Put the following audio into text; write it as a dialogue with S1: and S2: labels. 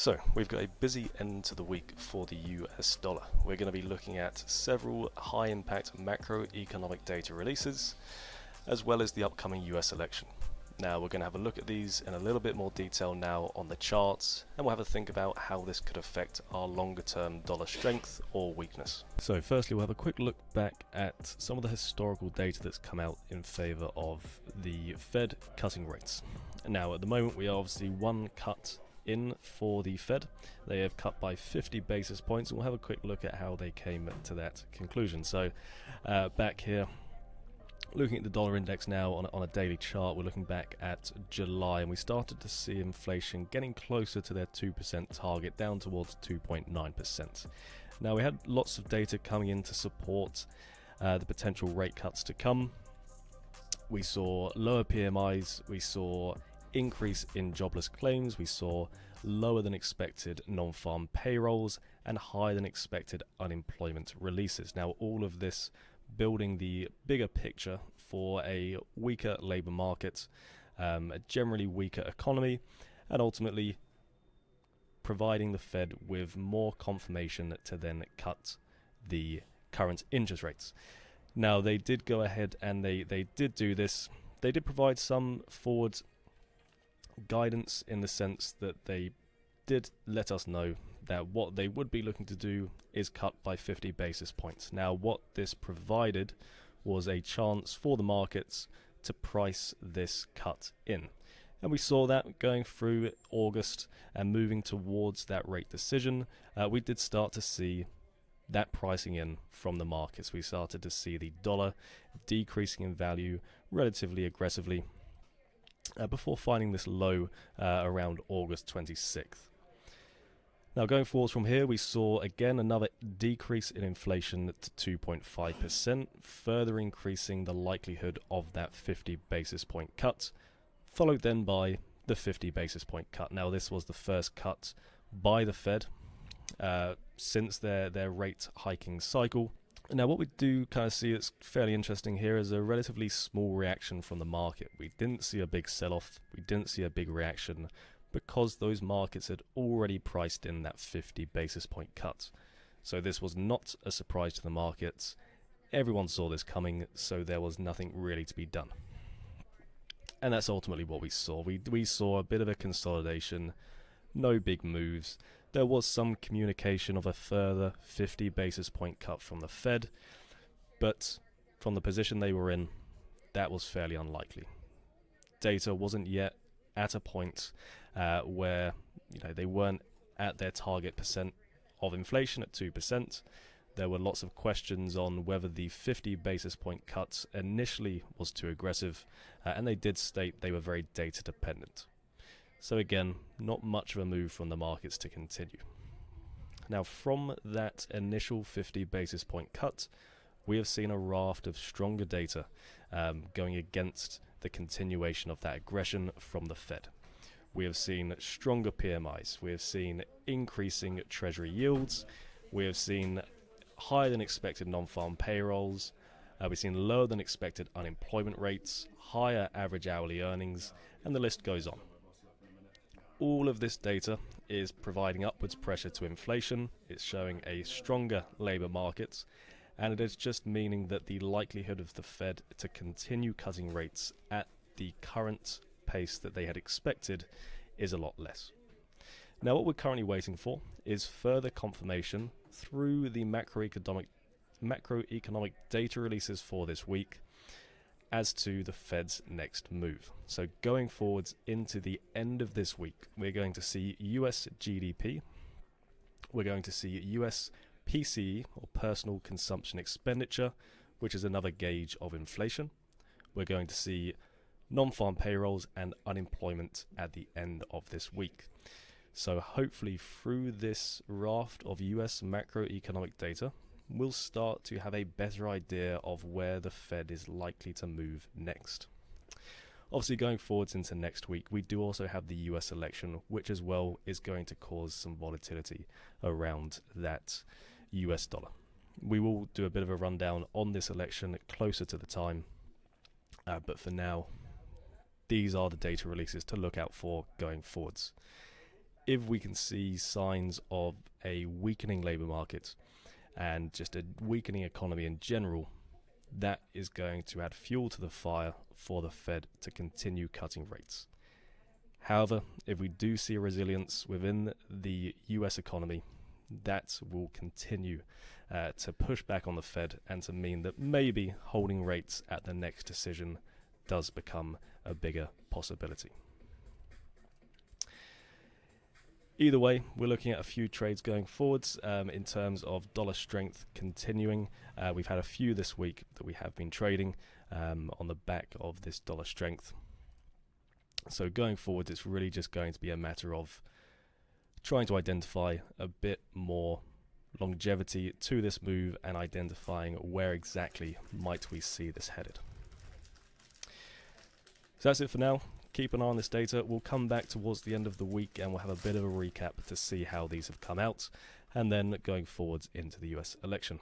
S1: So, we've got a busy end to the week for the US dollar. We're going to be looking at several high impact macroeconomic data releases, as well as the upcoming US election. Now, we're going to have a look at these in a little bit more detail now on the charts, and we'll have a think about how this could affect our longer term dollar strength or weakness. So, firstly, we'll have a quick look back at some of the historical data that's come out in favour of the Fed cutting rates. Now, at the moment, we are obviously one cut in for the Fed. They have cut by 50 basis points, and we'll have a quick look at how they came to that conclusion. So back here, looking at the dollar index now on a daily chart, we're looking back at July, and we started to see inflation getting closer to their 2% target, down towards 2.9%. Now, we had lots of data coming in to support the potential rate cuts to come. We saw lower PMIs, we saw increase in jobless claims, we saw lower than expected non-farm payrolls, and higher than expected unemployment releases. Now, all of this building the bigger picture for a weaker labour market, a generally weaker economy, and ultimately providing the Fed with more confirmation to then cut the current interest rates. Now, they did go ahead and they did do this. They did provide some forward guidance in the sense that they did let us know that what they would be looking to do is cut by 50 basis points. Now, what this provided was a chance for the markets to price this cut in. And we saw that going through August and moving towards that rate decision. We did start to see that pricing in from the markets. We started to see the dollar decreasing in value relatively aggressively before finding this low around August 26th. Now, going forwards from here, we saw again another decrease in inflation to 2.5%, further increasing the likelihood of that 50 basis point cut, followed then by the 50 basis point cut. Now, this was the first cut by the Fed since their rate hiking cycle. Now, what we do kind of see that's fairly interesting here is a relatively small reaction from the market. We didn't see a big sell-off, we didn't see a big reaction, because those markets had already priced in that 50 basis point cut. So this was not a surprise to the markets. Everyone saw this coming, so there was nothing really to be done. And that's ultimately what we saw. We saw a bit of a consolidation, no big moves. There was some communication of a further 50 basis point cut from the Fed, but from the position they were in, that was fairly unlikely. Data wasn't yet at a point where they weren't at their target percent of inflation at 2%. There were lots of questions on whether the 50 basis point cut initially was too aggressive, and they did state they were very data dependent. So again, not much of a move from the markets to continue. Now, from that initial 50 basis point cut, we have seen a raft of stronger data going against the continuation of that aggression from the Fed. We have seen stronger PMIs. We have seen increasing Treasury yields. We have seen higher than expected non-farm payrolls. We've seen lower than expected unemployment rates, higher average hourly earnings, and the list goes on. All of this data is providing upwards pressure to inflation. It's showing a stronger labour market, and it is just meaning that the likelihood of the Fed to continue cutting rates at the current pace that they had expected is a lot less. Now, what we're currently waiting for is further confirmation through the macroeconomic data releases for this week as to the Fed's next move. So going forwards into the end of this week, we're going to see US GDP, we're going to see US PCE, or personal consumption expenditure, which is another gauge of inflation. We're going to see non-farm payrolls and unemployment at the end of this week. So hopefully through this raft of US macroeconomic data, we'll start to have a better idea of where the Fed is likely to move next. Obviously, going forwards into next week, we do also have the US election, which as well is going to cause some volatility around that US dollar. We will do a bit of a rundown on this election closer to the time, but for now, these are the data releases to look out for going forwards. if we can see signs of a weakening labour market and just a weakening economy in general, that is going to add fuel to the fire for the Fed to continue cutting rates. However, if we do see a resilience within the US economy, that will continue to push back on the Fed and to mean that maybe holding rates at the next decision does become a bigger possibility. Either way, we're looking at a few trades going forwards in terms of dollar strength continuing. We've had a few this week that we have been trading on the back of this dollar strength. So going forward, it's really just going to be a matter of trying to identify a bit more longevity to this move and identifying where exactly might we see this headed. So that's it for now. Keep an eye on this data. We'll come back towards the end of the week and we'll have a bit of a recap to see how these have come out, and then going forwards into the US election.